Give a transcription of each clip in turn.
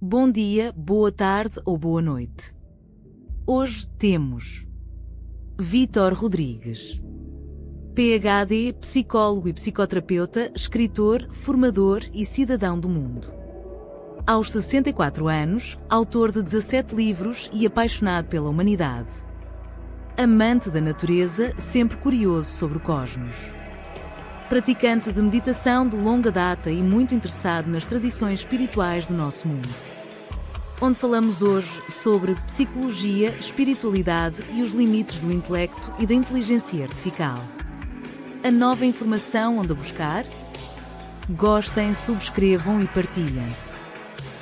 Bom dia, boa tarde ou boa noite. Hoje temos Vitor Rodrigues, PhD, psicólogo e psicoterapeuta, escritor, formador e cidadão do mundo. Aos 64 anos, autor de 17 livros e apaixonado pela humanidade. Amante da natureza, sempre curioso sobre o cosmos. Praticante de meditação de longa data e muito interessado nas tradições espirituais do nosso mundo. Onde falamos hoje sobre psicologia, espiritualidade e os limites do intelecto e da inteligência artificial. A nova informação onde a buscar? Gostem, subscrevam e partilhem.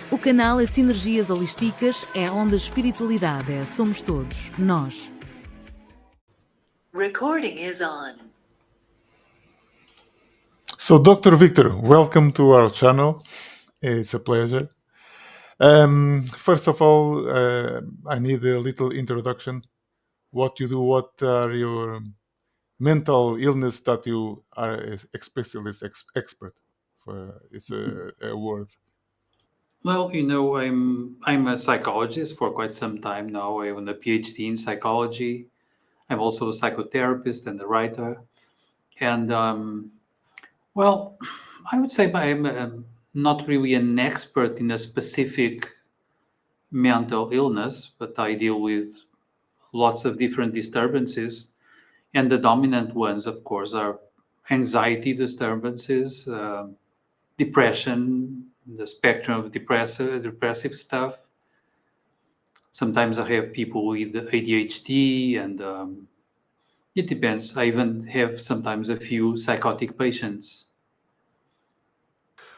O canal é Synergies holísticas, é onde a espiritualidade é somos todos, nós. Recording is on. So, Dr. Victor, welcome to our channel. It's a pleasure. First of all, I need a little introduction. What you do, what are your mental illness that you are a specialist, expert for? It's a word. Well, I'm a psychologist for quite some time now. I have a PhD in psychology. I'm also a psychotherapist and a writer. And well, I would say I'm not really an expert in a specific mental illness, but I deal with lots of different disturbances. And the dominant ones, of course, are anxiety disturbances, depression, the spectrum of depressive stuff. Sometimes I have people with ADHD, and it depends. I even have sometimes a few psychotic patients.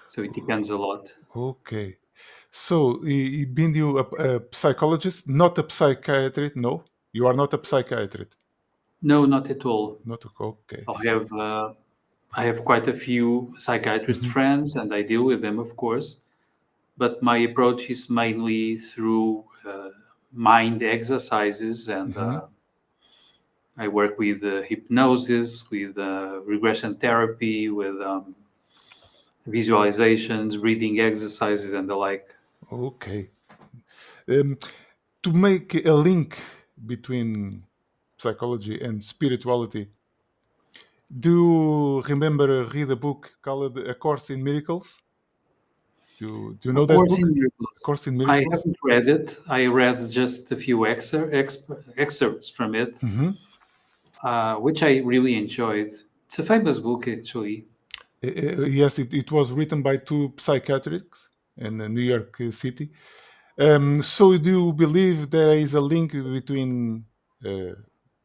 So it depends a lot. Okay. So, been you a psychologist, not a psychiatrist? No, you are not a psychiatrist. No, not at all. Not okay. I have quite a few psychiatrist friends, and I deal with them, of course. But my approach is mainly through mind exercises, and I work with hypnosis, with regression therapy, with visualizations, reading exercises, and the like. Okay. To make a link between psychology and spirituality, do you remember read a book called A Course in Miracles? Do you know that book? Course in Miracles? I haven't read it. I read just a few excerpts from it, which I really enjoyed. It's a famous book, actually. Yes, it was written by two psychiatrists in New York City. So do you believe there is a link between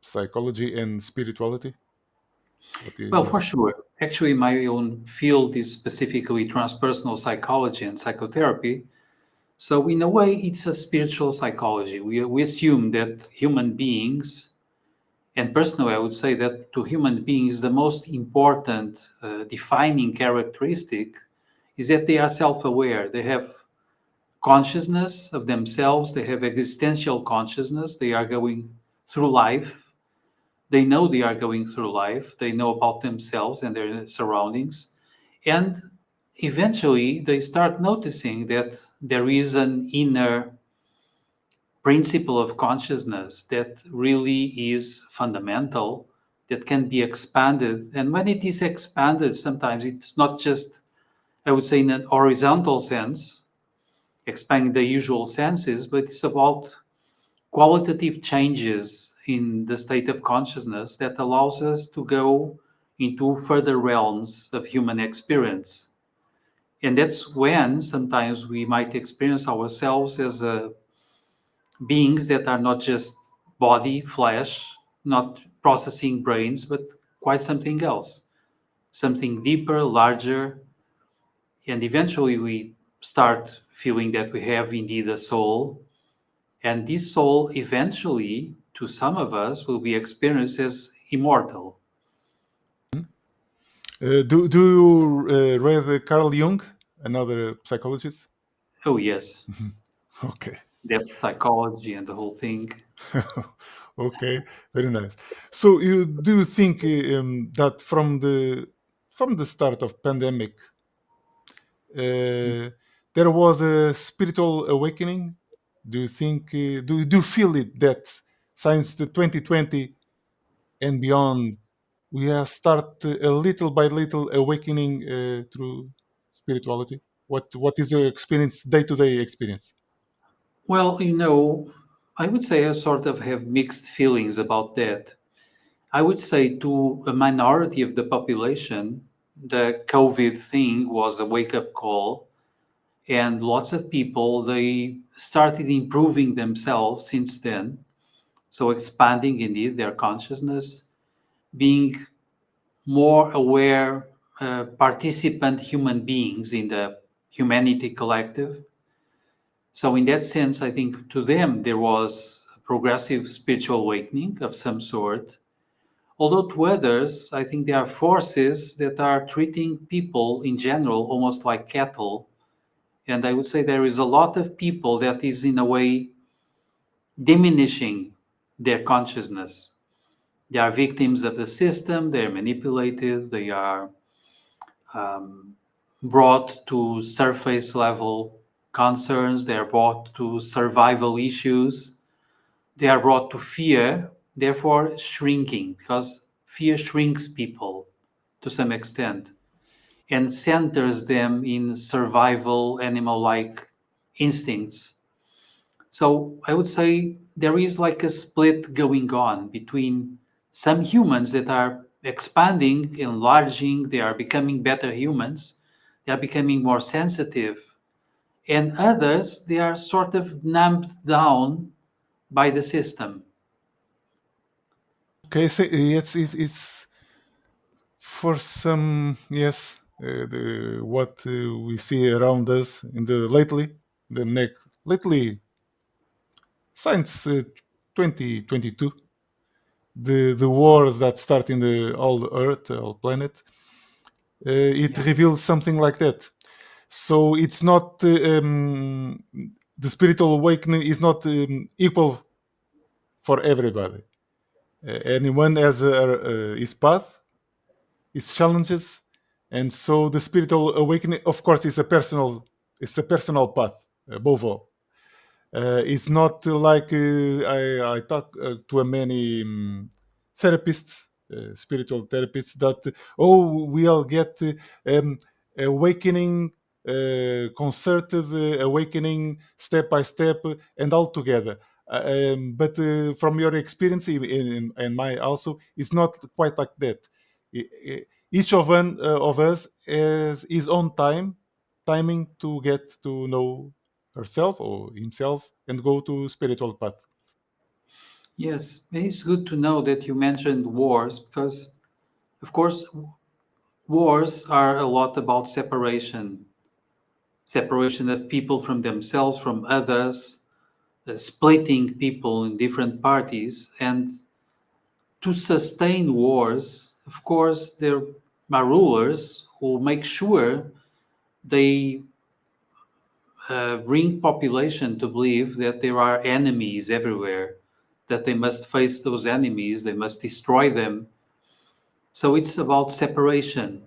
psychology and spirituality? Well, for sure. Actually, my own field is specifically transpersonal psychology and psychotherapy. So in a way, it's a spiritual psychology. We assume that human beings, and personally, I would say that to human beings, the most important defining characteristic is that they are self-aware. They have consciousness of themselves. They have existential consciousness. They are going through life. They know they are going through life. They know about themselves and their surroundings. And eventually, they start noticing that there is an inner principle of consciousness that really is fundamental, that can be expanded. And when it is expanded, sometimes it's not just, I would say, in an horizontal sense, expanding the usual senses, but it's about qualitative changes in the state of consciousness that allows us to go into further realms of human experience. And that's when sometimes we might experience ourselves as beings that are not just body, flesh, not processing brains, but quite something else, something deeper, larger. And eventually we start feeling that we have indeed a soul. And this soul eventually, to some of us, will be experienced as immortal. Do you read Carl Jung, another psychologist? Oh, yes. Okay. Depth psychology and the whole thing. Okay, very nice. So, do you think that from the start of pandemic, there there was a spiritual awakening? Do you think? Do you feel it that since the 2020 and beyond, we have started a little by little awakening through spirituality? What is your experience, day to day experience? Well, I would say I sort of have mixed feelings about that. I would say to a minority of the population, the COVID thing was a wake up call, and lots of people they started improving themselves since then. So expanding indeed their consciousness, being more aware, participant human beings in the humanity collective. So in that sense, I think to them there was a progressive spiritual awakening of some sort. Although to others, I think there are forces that are treating people in general almost like cattle. And I would say there is a lot of people that is in a way diminishing their consciousness. They are victims of the system, they're manipulated, they are brought to surface level concerns, they are brought to survival issues, they are brought to fear, therefore shrinking, because fear shrinks people to some extent and centers them in survival animal like instincts. So I would say there is like a split going on between some humans that are expanding, enlarging, they are becoming better humans, they are becoming more sensitive, and others, they are sort of numbed down by the system. Okay, so it's for some, yes, what we see around us in the lately since 2022, the wars that start in the all Earth, all planet, it Yeah. reveals something like that. So it's not the spiritual awakening is not equal for everybody. Anyone has his path, his challenges, and so the spiritual awakening, of course, is it's a personal path above all. It's not like I talk to a many therapists, spiritual therapists, that we all get um, awakening, concerted awakening, step by step, and all together. But from your experience, and my also, it's not quite like that. Each of us has his own timing to get to know herself or himself and go to spiritual path. Yes, and it's good to know that you mentioned wars because, of course, wars are a lot about separation of people from themselves, from others, splitting people in different parties. And to sustain wars, of course, there are rulers who make sure they bring population to believe that there are enemies everywhere, that they must face those enemies, they must destroy them. So it's about separation.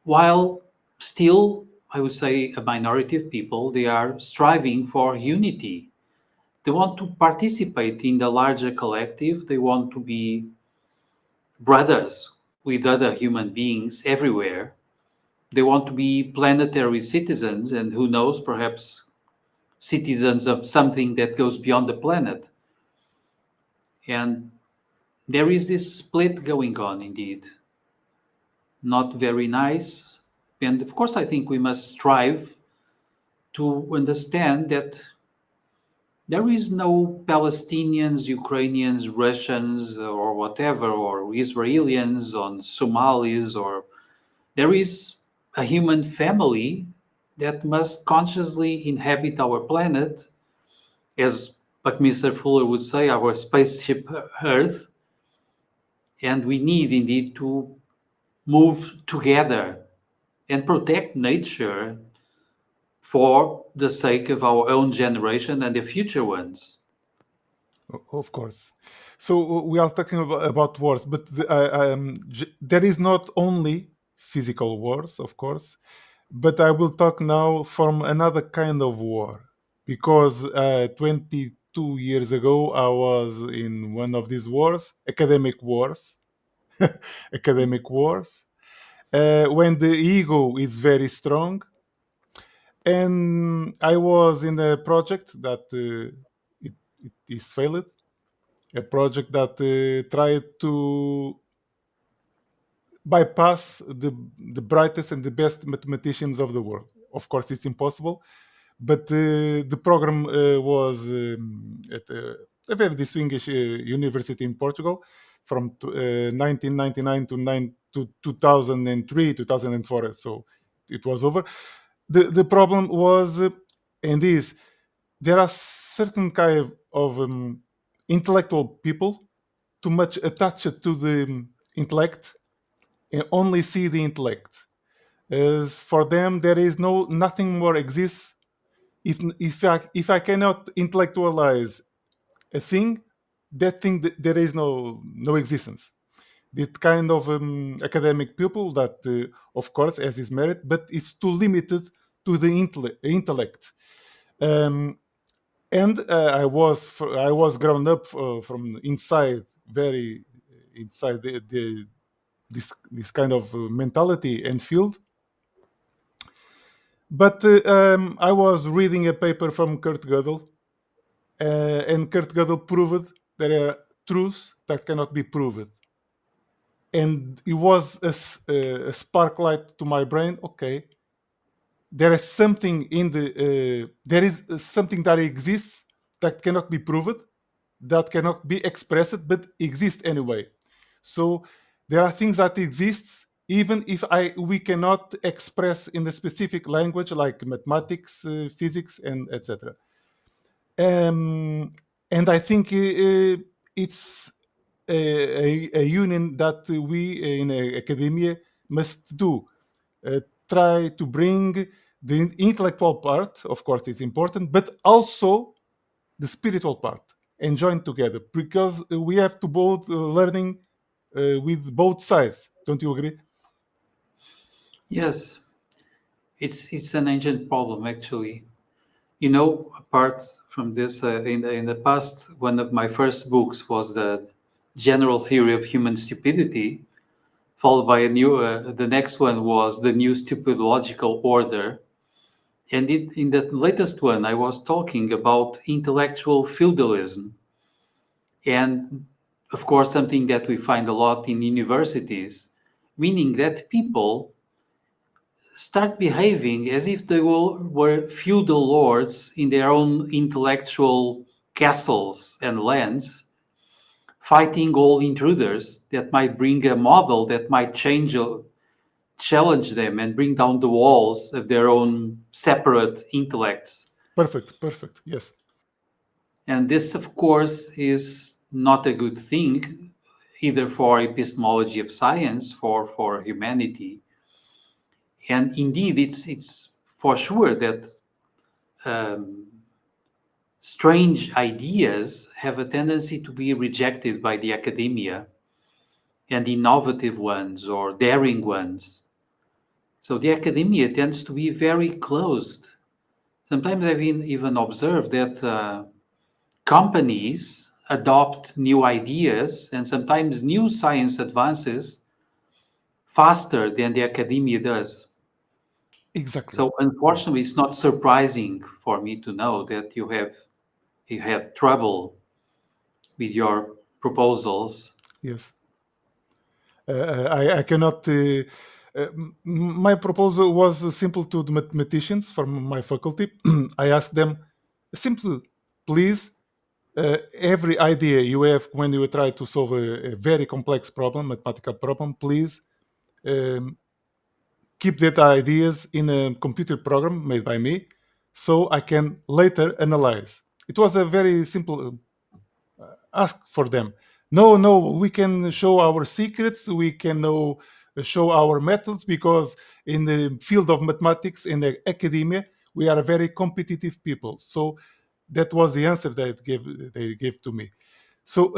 While still, I would say, a minority of people, they are striving for unity. They want to participate in the larger collective. They want to be brothers with other human beings everywhere. They want to be planetary citizens, and who knows, perhaps citizens of something that goes beyond the planet. And there is this split going on indeed. Not very nice. And of course, I think we must strive to understand that there is no Palestinians, Ukrainians, Russians, or whatever, or Israelis, or Somalis, or there is a human family that must consciously inhabit our planet, as Buckminster Fuller would say, our spaceship Earth, and we need indeed to move together and protect nature for the sake of our own generation and the future ones. Of course. So we are talking about wars, but there is not only physical wars, of course. but I will talk now from another kind of war, because 22 years ago I was in one of these wars, academic wars, academic wars, when the ego is very strong. And I was in a project that it is failed, a project that tried to bypass the brightest and the best mathematicians of the world. Of course, it's impossible, but the program was at a very distinguished university in Portugal from 1999 to 2003, 2004. So it was over. The problem was, and is, there are certain kind of intellectual people too much attached to the intellect and only see the intellect. As for them, there is nothing more exists. If I cannot intellectualize a thing, that thing there is no existence. That kind of academic people that, of course, has his merit, but it's too limited to the intellect. Um, and I was grown up from inside, very inside this kind of mentality and field. But I was reading a paper from Kurt Gödel, and Kurt Gödel proved there are truths that cannot be proved. And it was a sparklight to my brain. Okay, there is something there is something that exists that cannot be proved, that cannot be expressed, but exists anyway. So there are things that exist even if we cannot express in a specific language like mathematics, physics, and etc. And I think it's a union that we in academia must do. Try to bring the intellectual part, of course, it's important, but also the spiritual part, and join together, because we have to both learning with both sides. Don't you agree? Yes, it's an ancient problem actually. You know, apart from this, in the past, one of my first books was the General Theory of Human Stupidity, followed by the next one was the New Stupidological Order. And in the latest one, I was talking about intellectual feudalism. And of course, something that we find a lot in universities, meaning that people start behaving as if they were feudal lords in their own intellectual castles and lands, fighting all intruders that might bring a model that might challenge them and bring down the walls of their own separate intellects. Perfect. Yes. And this, of course, is not a good thing, either for epistemology of science, for humanity. And indeed, it's for sure that strange ideas have a tendency to be rejected by the academia, and innovative ones or daring ones. So the academia tends to be very closed. Sometimes I've even observed that companies adopt new ideas and sometimes new science advances faster than the academia does. Exactly. So unfortunately, it's not surprising for me to know that you had trouble with your proposals. Yes. I cannot. My proposal was simple to the mathematicians from my faculty. I asked them, simple, please, every idea you have when you try to solve a very complex problem, mathematical problem, please keep that ideas in a computer program made by me, so I can later analyze. It was a very simple ask for them. No, we can show our secrets, we can show our methods, because in the field of mathematics, in the academia, we are very competitive people. So that was the answer that they gave to me. So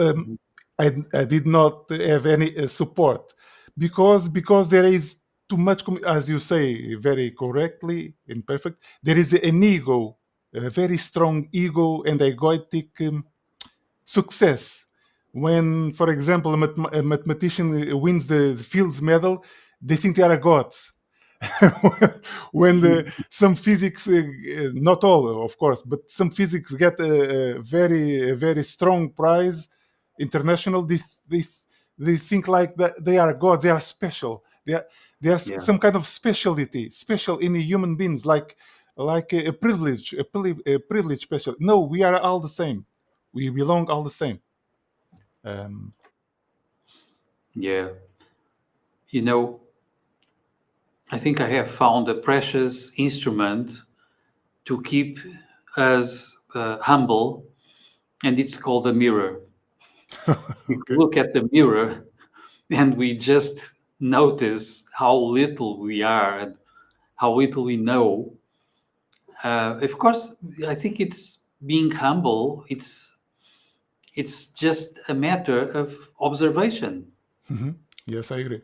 I did not have any support, because there is too much, as you say very correctly and perfect, there is an ego, a very strong ego and egoic success. When, for example, a mathematician wins the Fields Medal, they think they are gods. When some physics, not all, of course, but some physics get a very strong prize, international, they think like that they are gods, they are special. They are some kind of speciality, special in human beings, like a privilege, a privilege special. No, we are all the same. We belong all the same. Yeah. I think I have found a precious instrument to keep us humble, and it's called a mirror. We look at the mirror and we just notice how little we are and how little we know. Of course, I think it's being humble. It's just a matter of observation. Yes, I agree.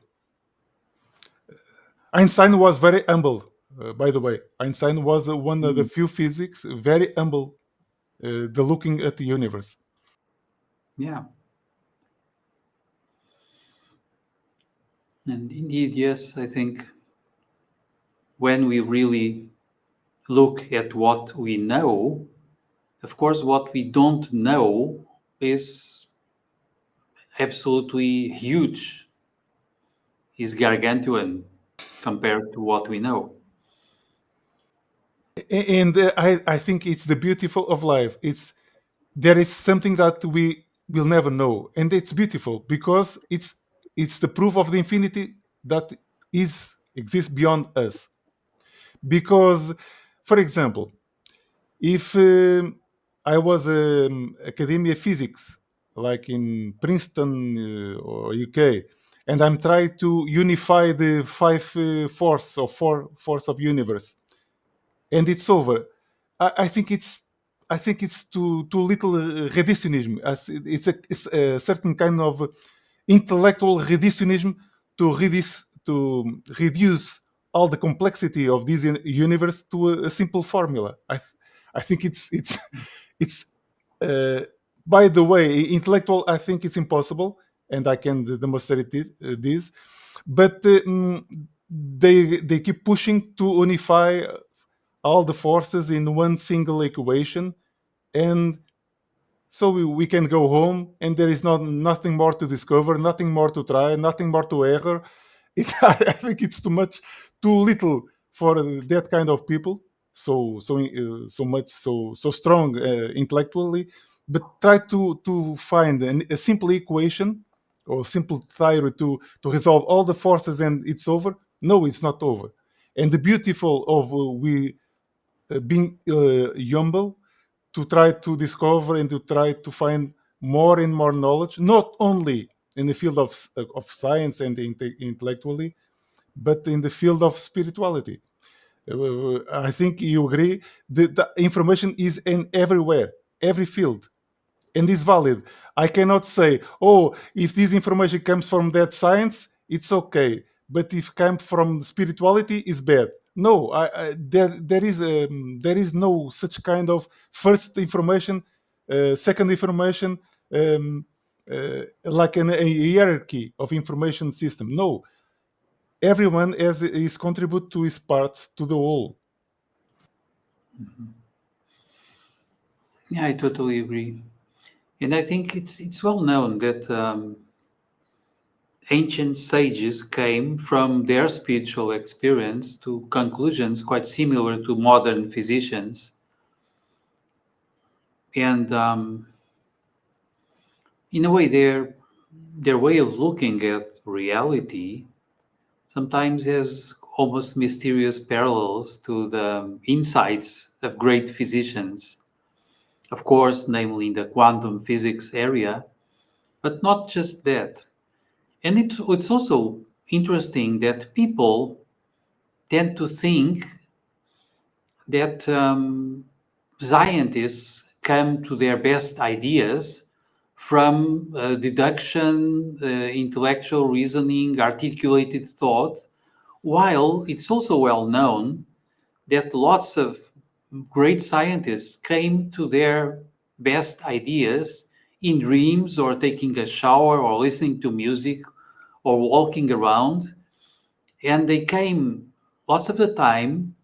Einstein was very humble, by the way. Einstein was one of the few physics very humble, the looking at the universe. Yeah. And indeed, yes, I think when we really look at what we know, of course, what we don't know is absolutely huge, is gargantuan compared to what we know. And I think it's the beautiful of life. There is something that we will never know, and it's beautiful because it's the proof of the infinity that exists beyond us. Because, for example, if I was academia physics, like in Princeton or UK, and I'm trying to unify the five force or four force of universe, and it's over. I think it's too little reductionism. It's a certain kind of intellectual reductionism to reduce all the complexity of this universe to a simple formula. I think it's by the way, intellectual. I think it's impossible, and I can demonstrate this. But they keep pushing to unify all the forces in one single equation, and so we can go home, and there is nothing more to discover, nothing more to try, nothing more to error. I think it's too little for that kind of people. So strong intellectually, but try to find a simple equation or simple theory to resolve all the forces, and it's over. No, it's not over. And the beautiful of we being humble to try to discover and to try to find more and more knowledge, not only in the field of science and intellectually, but in the field of spirituality. I think you agree that the information is in everywhere, every field, and is valid. I cannot say, oh, if this information comes from that science, it's okay, but if comes from spirituality, it's bad. No, there is no such kind of first information, second information, um, like a hierarchy of information system. No, everyone has his contribute to his part to the whole. Yeah, I totally agree. And I think it's well known that ancient sages came from their spiritual experience to conclusions quite similar to modern physicians. And in a way, their way of looking at reality sometimes has almost mysterious parallels to the insights of great physicians. Of course, namely in the quantum physics area, but not just that. And it's also interesting that people tend to think that scientists come to their best ideas from deduction, intellectual reasoning, articulated thought, While it's also well known that lots of great scientists came to their best ideas in dreams or taking a shower or listening to music or walking around. And they came lots of the time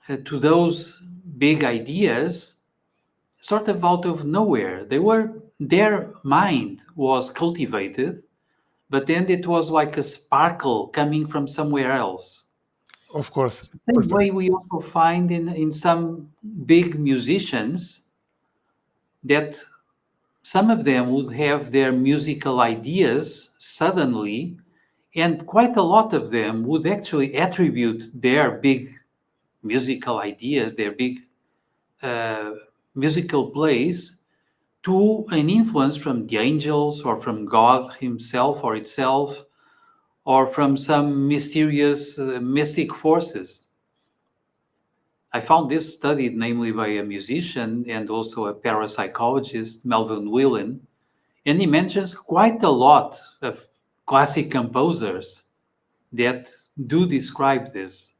to those big ideas sort of out of nowhere. Their mind was cultivated, but then it was like a sparkle coming from somewhere else. Of course. The same way we also find in some big musicians that some of them would have their musical ideas suddenly, and quite a lot of them would actually attribute their big musical ideas, their big musical plays, to an influence from the angels or from God himself or itself, or from some mysterious mystic forces. I found this studied namely by a musician and also a parapsychologist, Melvin Whelan, and he mentions quite a lot of classic composers that do describe this.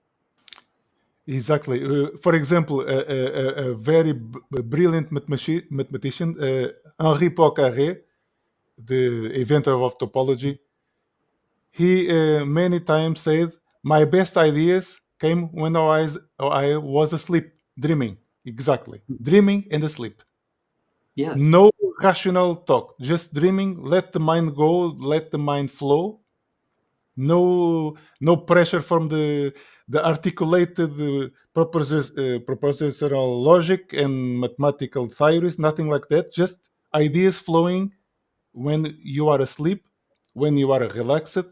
Exactly. For example, a very brilliant mathematician, Henri Poincaré, the inventor of topology, he many times said, "My best ideas came when I was asleep, dreaming." Exactly, dreaming and asleep. Yes. No rational talk, just dreaming. Let the mind go, let the mind flow. No pressure from the articulated propositional logic and mathematical theories, nothing like that. Just ideas flowing when you are asleep, when you are relaxed.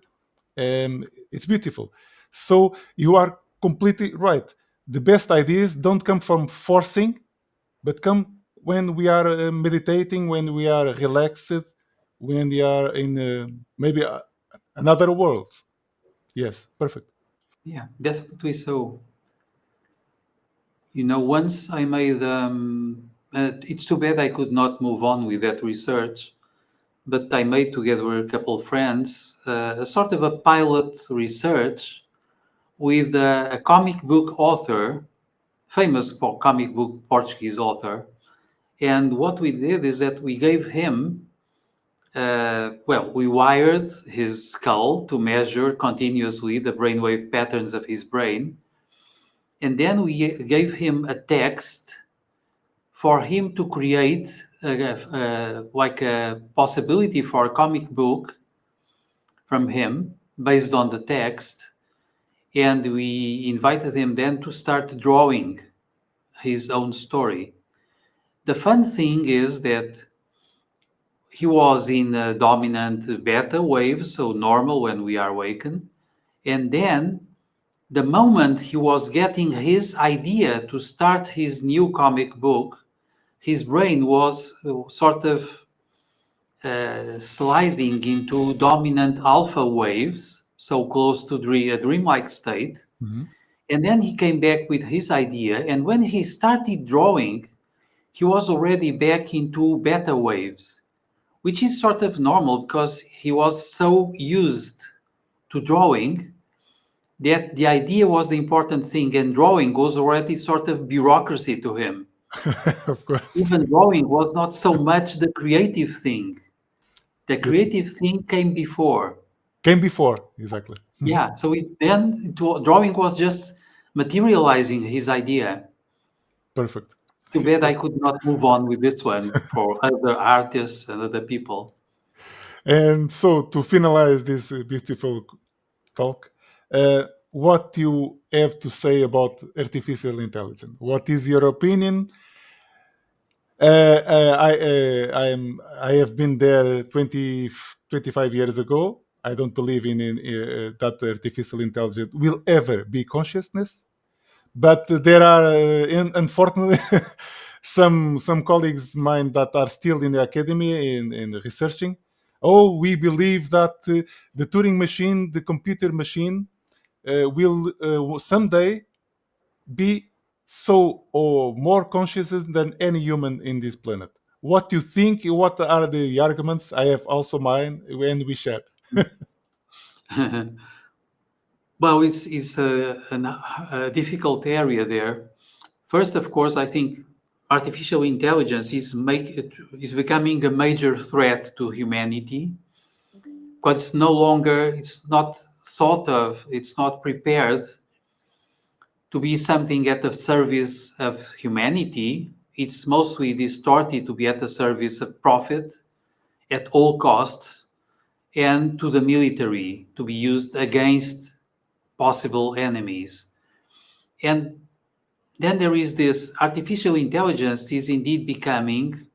It's beautiful. So you are completely right. The best ideas don't come from forcing, but come when we are meditating, when we are relaxed, when we are in maybe another world. Yes, perfect. Yeah, definitely so. Once I made, it's too bad I could not move on with that research, but I made together with a couple of friends a sort of a pilot research with a comic book author, famous comic book Portuguese author. And what we did is that we gave him, we wired his skull to measure continuously the brainwave patterns of his brain. And then we gave him a text for him to create like a possibility for a comic book from him based on the text. And we invited him then to start drawing his own story. The fun thing is that he was in a dominant beta wave, so normal when we are awakened. And then the moment he was getting his idea to start his new comic book, his brain was sort of sliding into dominant alpha waves, so close to a dreamlike state. Mm-hmm. And then he came back with his idea. And when he started drawing, he was already back into beta waves, which is sort of normal because he was so used to drawing that the idea was the important thing, and drawing was already sort of bureaucracy to him. Of course. Even drawing was not so much the creative thing. The creative thing came before. Came before, exactly. Yeah, so drawing was just materializing his idea. Perfect. Too bad I could not move on with this one for other artists and other people. And so to finalize this beautiful talk, what you have to say about artificial intelligence? What is your opinion? I have been there 25 years ago. I don't believe in that artificial intelligence will ever be consciousness. But there are, unfortunately, some colleagues of mine that are still in the academy in researching. Oh, we believe that the Turing machine, the computer machine, will someday be so or more conscious than any human in this planet. What do you think? What are the arguments? I have also mine, and we share. Well, it's a difficult area there. First, of course, I think artificial intelligence is becoming a major threat to humanity, because it's not thought of, it's not prepared to be something at the service of humanity. It's mostly distorted to be at the service of profit at all costs, and to the military, to be used against possible enemies. And then there is this artificial intelligence is indeed becoming,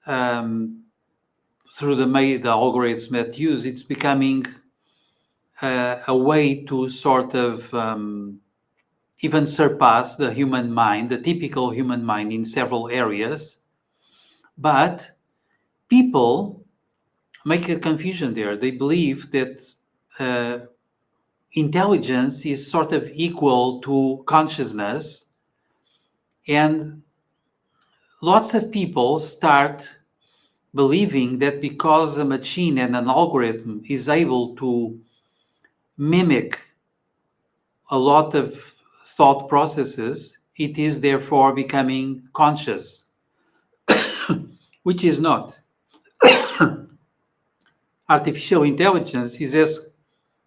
through the algorithms that use, it's becoming a way to sort of even surpass the human mind, the typical human mind in several areas. But people make a confusion there. They believe that intelligence is sort of equal to consciousness, and lots of people start believing that because a machine and an algorithm is able to mimic a lot of thought processes, it is therefore becoming conscious, which is not. Artificial intelligence is as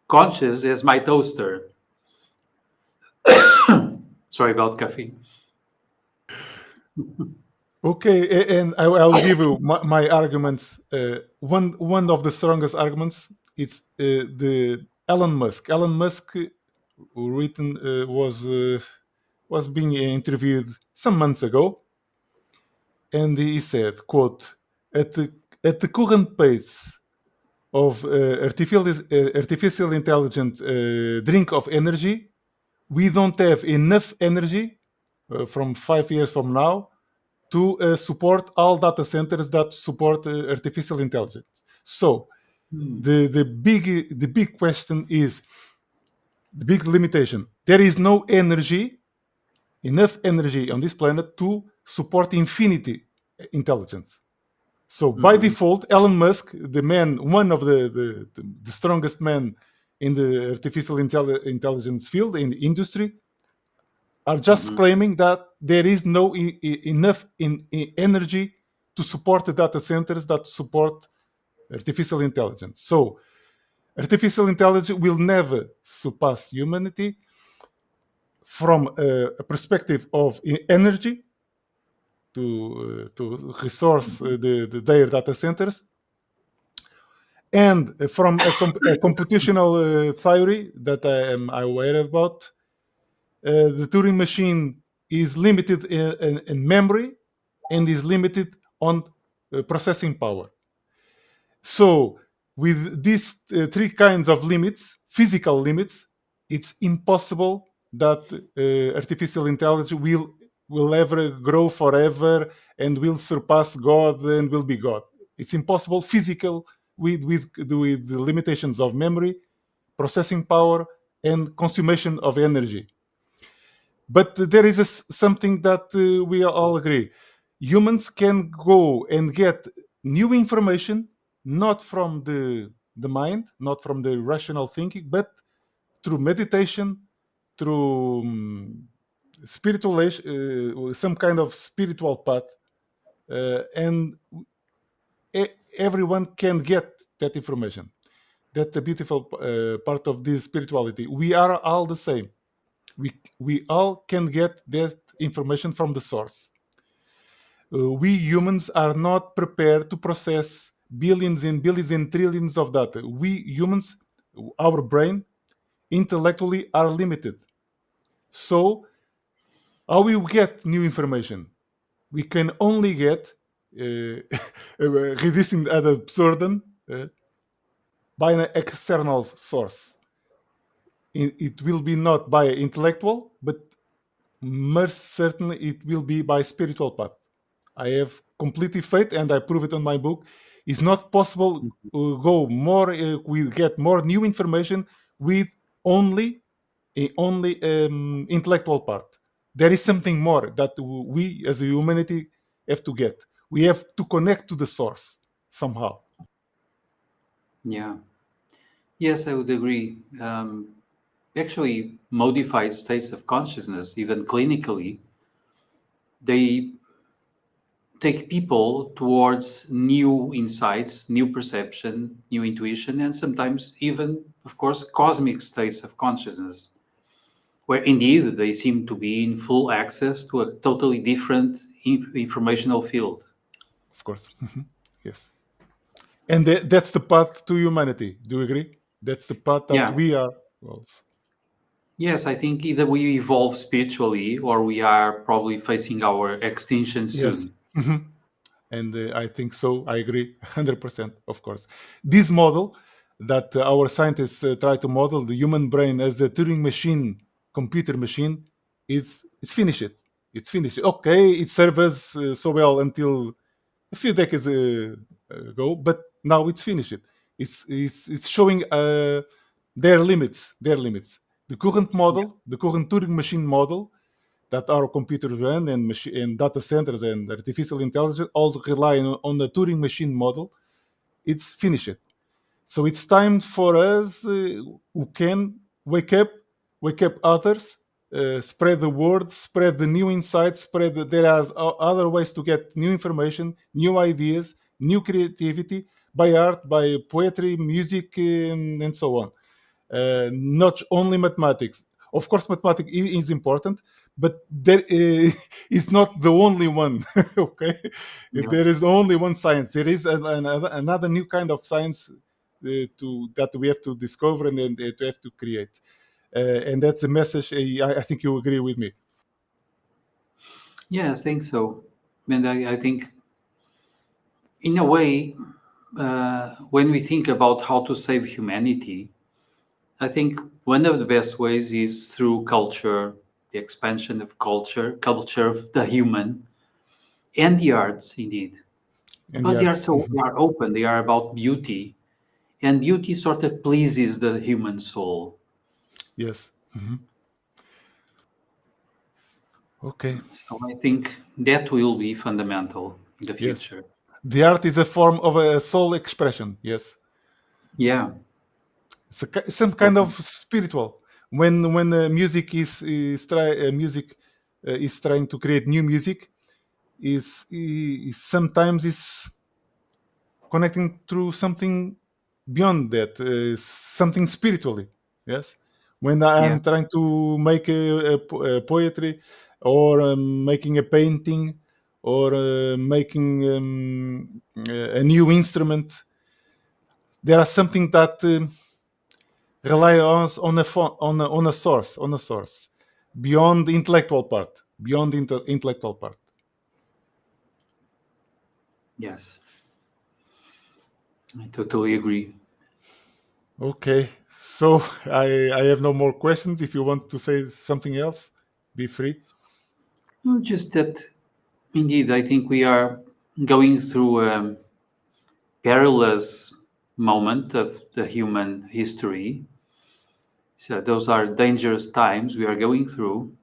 conscious as my toaster. Sorry about coffee. Okay, and I'll give you my arguments. One of the strongest arguments is the Elon Musk. Elon Musk was being interviewed some months ago, and he said, "quote at the current pace of artificial intelligent drink of energy, we don't have enough energy from 5 years from now to support all data centers that support artificial intelligence." So the big question is, the big limitation: there is no enough energy on this planet to support infinity intelligence. So by default, Elon Musk, the man, one of the strongest men in the artificial intelligence field, in the industry, are just claiming that there is no enough energy to support the data centers that support artificial intelligence. So artificial intelligence will never surpass humanity from a perspective of energy to resource their data centers, and from a computational theory that I am aware about. The Turing machine is limited in memory and is limited on processing power. So with these three kinds of limits, physical limits, it's impossible that artificial intelligence will ever grow forever and will surpass God and will be God. It's impossible physical with the limitations of memory, processing power, and consumption of energy. But there is something that we all agree. Humans can go and get new information, not from the mind, not from the rational thinking, but through meditation, through some kind of spiritual path. And everyone can get that information. That's the beautiful part of this spirituality. We are all the same. We all can get that information from the source. We humans are not prepared to process billions and billions and trillions of data. We humans, our brain, intellectually are limited. So, how we get new information? We can only get, reducing ad absurdum, by an external source. It will be not by intellectual, but most certainly it will be by spiritual path. I have completely faith, and I prove it on my book. It's not possible to go more. We get more new information with only intellectual part. There is something more that we as a humanity have to get. We have to connect to the source somehow. Yeah. Yes, I would agree. actually modified states of consciousness, even clinically, they take people towards new insights, new perception, new intuition, and sometimes even, of course, cosmic states of consciousness, where indeed they seem to be in full access to a totally different informational field. Of course. Yes. And that's the path to humanity. Do you agree? That's the path that Yeah. we are. Well, Yes, I think either we evolve spiritually or we are probably facing our extinction yes. soon. And I think so. I agree 100%, of course. This model that our scientists try to model the human brain as a Turing machine, computer machine, it's finished. It's finished. Okay, it served us so well until a few decades ago, but now it's finished. It's showing their limits. Their limits. The current model, the current Turing machine model, that our computers run and data centers and artificial intelligence all rely on the Turing machine model. It's finished. So it's time for us who can wake up others, spread the word, spread the new insights, spread there are other ways to get new information, new ideas, new creativity by art, by poetry, music, and so on. Not only mathematics. Of course, mathematics is important, but there is not the only one. Okay, Yeah. there is only one science. There is another new kind of science that we have to discover and to have to create. And that's a message. I think you agree with me. Yeah, I think so. And I think, in a way, when we think about how to save humanity, I think one of the best ways is through culture, the expansion of culture of the human, and the arts, indeed. And the But the arts. arts are open, they are about beauty, and beauty sort of pleases the human soul. Yes. Okay. So I think that will be fundamental in the Yes. future. The art is a form of a soul expression. Yes. Yeah. It's some kind of spiritual. When music is trying to create new music, is sometimes is connecting through something beyond that, something spiritually. Yes. When Yeah. I'm trying to make a poetry, or making a painting, or making a new instrument, there are something that rely on a source beyond the intellectual part, beyond the intellectual part. Yes. I totally agree. Okay, so I have no more questions. If you want to say something else, be free. No, just that indeed, I think we are going through a perilous moment of the human history. So those are dangerous times we are going through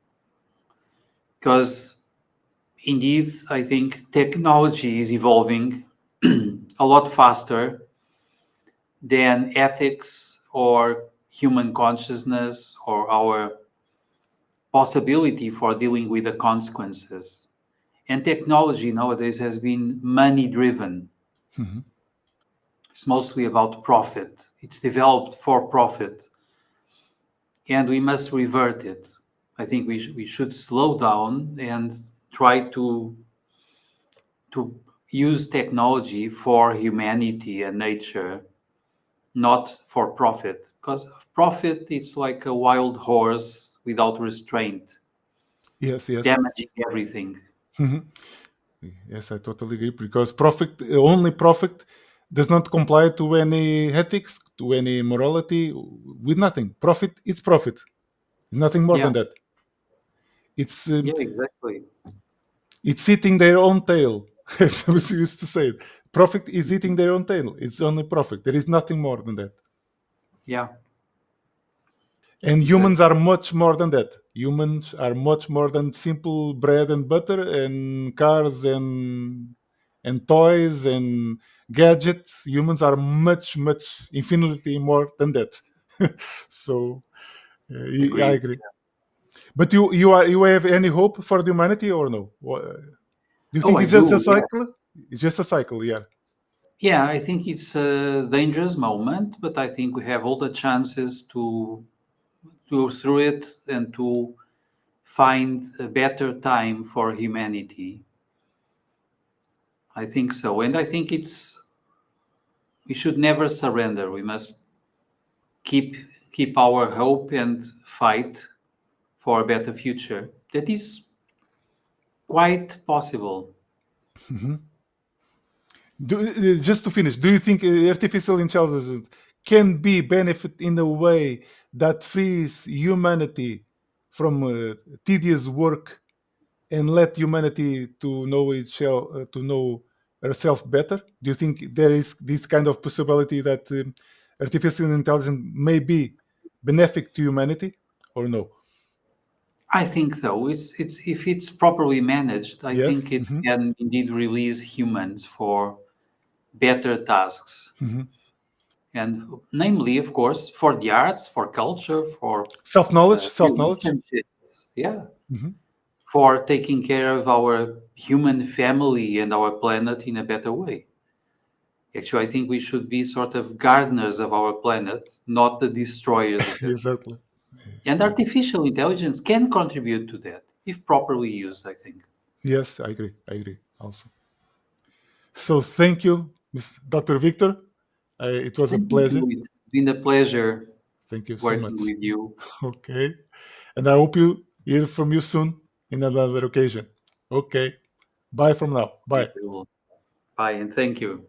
because indeed, I think technology is evolving a lot faster than ethics or human consciousness or our possibility for dealing with the consequences. And technology nowadays has been money driven. It's mostly about profit. It's developed for profit. And we must revert it. I think we should slow down and try to use technology for humanity and nature, not for profit. Because profit is like a wild horse without restraint, Yes, yes. damaging everything. Yes, I totally agree, because profit, only profit, does not comply to any ethics, to any morality, with nothing. Profit is profit, nothing more Yeah, than that. It's um, yeah, exactly. it's eating their own tail, as we used to say. Profit is eating their own tail. It's only profit. There is nothing more than that. Yeah, And humans exactly. are much more than that. Humans are much more than simple bread and butter and cars and toys and gadgets. Humans are much, much, infinitely more than that. So I agree. But you have any hope for the humanity or no? Do you think it's just a cycle? Yeah. It's just a cycle, yeah. Yeah, I think it's a dangerous moment, but I think we have all the chances to go through it and to find a better time for humanity. I think so. And I think we should never surrender. We must keep our hope and fight for a better future. That is quite possible. Mm-hmm. Just to finish, do you think artificial intelligence can be benefit in a way that frees humanity from tedious work and let humanity to know herself better? Do you think there is this kind of possibility that artificial intelligence may be benefic to humanity, or no? I think so. It's if it's properly managed, I Yes. think it can indeed release humans for better tasks. And namely, of course, for the arts, for culture, for self-knowledge. relationships, yeah, for taking care of our human family and our planet in a better way. Actually, I think we should be sort of gardeners of our planet, not the destroyers of it. Exactly. And artificial intelligence can contribute to that if properly used, I think. Yes, I agree also. So thank you, Dr. Victor. It was a pleasure. It's been a pleasure. Thank you so much. Working with you. Okay. And I hope you hear from you soon in another occasion. Okay. Bye from now. Bye. Bye, and thank you.